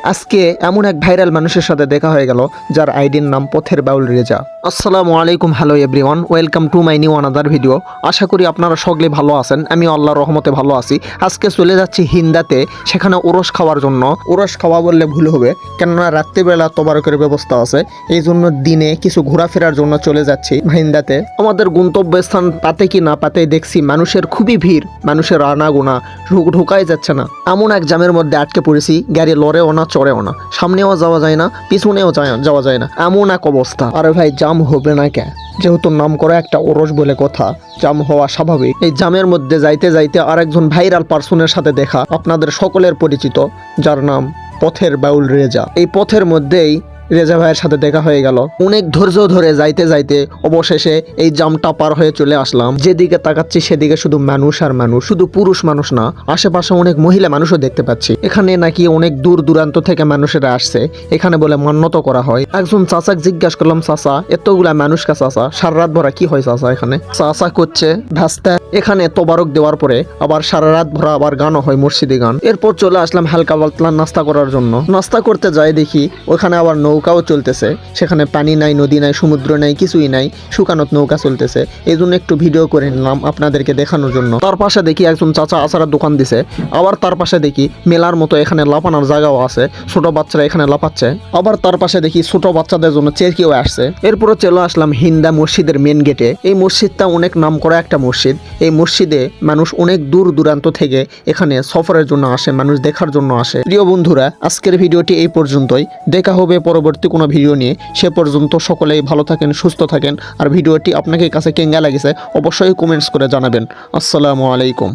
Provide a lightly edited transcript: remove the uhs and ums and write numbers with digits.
আজকে এমন এক ভাইরাল মানুষের সাথে দেখা হয়ে গেল যার আইডির নাম পথের বাউল রেজা। আসসালামু আলাইকুম, hello everyone, welcome to my new another video. আশা করি আপনারা সকলে ভালো আছেন, আমি আল্লাহর রহমতে ভালো আছি। আজকে চলে যাচ্ছি হিন্দাতে, সেখানে ওরস খাওয়ার জন্য। ওরস খাওয়া বললে ভুল হবে, কেননা রাত্রিবেলা তবারকের ব্যবস্থা আছে, এই জন্য দিনে কিছু ঘোরাফেরার জন্য চলে যাচ্ছি হিন্দাতে। আমাদের গন্তব্যস্থান পাতে কি না পাতে দেখছি মানুষের খুবই ভিড়, মানুষের আনাগোনা, ঢুকাই যাচ্ছে না। এমন এক জামের মধ্যে আটকে পড়েছি, গাড়ি লড়েও না চড়েও না, সামনেও যাওয়া যায় না, পিছনেও যাওয়া যায় না, এমন এক অবস্থা। আরে ভাই, জাম হবে না কে? যেহেতু নাম করা একটা ওরস বলে কথা, জাম হওয়া স্বাভাবিক। এই জামের মধ্যে যাইতে যাইতে আরেকজন ভাইরাল পার্সনের সাথে দেখা, আপনাদের সকলের পরিচিত, যার নাম পথের বাউল রেজা। এই পথের মধ্যেই রেজা ভাইয়ের সাথে দেখা হয়ে গেল। অনেক ধৈর্য ধরে যাইতে যাইতে অবশেষে এই জামটা পার হয়ে চলে আসলাম। যেদিকে তাকাচ্ছি সেদিকে শুধু মানুষ আর মানুষ, শুধু পুরুষ মানুষ না, আশেপাশে অনেক মহিলা মানুষও দেখতে পাচ্ছি। এখানে নাকি অনেক দূর দূরান্ত থেকে মানুষেরা আসছে, এখানে বলে মান্যত করা হয়। একজন চাচাক জিজ্ঞাসা করলাম, চাচা এতগুলা মানুষকে চাচা সারা রাত ভরা কি হয় চাচা এখানে? চাচা করছে ভাস্তা, এখানে তোবারক দেওয়ার পরে আবার সারা রাত ভরা আবার গানও হয়, মসজিদে গান। এরপর চলে আসলাম হালকা পাতলা নাস্তা করার জন্য। নাস্তা করতে যাই দেখি ওখানে আবার নৌকাও চলতেছে, সেখানে পানি নাই, নদী নাই, সমুদ্র নাই, কিছুই নাই, শুকানোত নৌকা চলতেছে। এই জন্য একটু ভিডিও করে নিলাম আপনাদেরকে দেখানোর জন্য। তার পাশে দেখি একজন চাচা আচারের দোকান দিছে, আবার তার পাশে দেখি মেলার মতো এখানে লাফানোর জায়গাও আছে, ছোট বাচ্চারা এখানে লাফাচ্ছে। আবার তার পাশে দেখি ছোট বাচ্চাদের জন্য চেরকিও আসছে। এরপরে চলে আসলাম হিন্দা মসজিদের মেন গেটে। এই মসজিদটা অনেক নাম করা একটা মসজিদ। এই মসজিদে মানুষ অনেক দূর দূরান্ত থেকে এখানে সফরের জন্য আসে, মানুষ দেখার জন্য আসে। প্রিয় বন্ধুরা, আজকের ভিডিওটি এই পর্যন্তই। দেখা হবে পরবর্তী কোনো ভিডিও নিয়ে। সে পর্যন্ত সকলেই ভালো থাকেন, সুস্থ থাকেন। আর ভিডিওটি আপনাকে কাছে কেঙ্গা লাগেছে অবশ্যই কমেন্টস করে জানাবেন। আসসালামু আলাইকুম।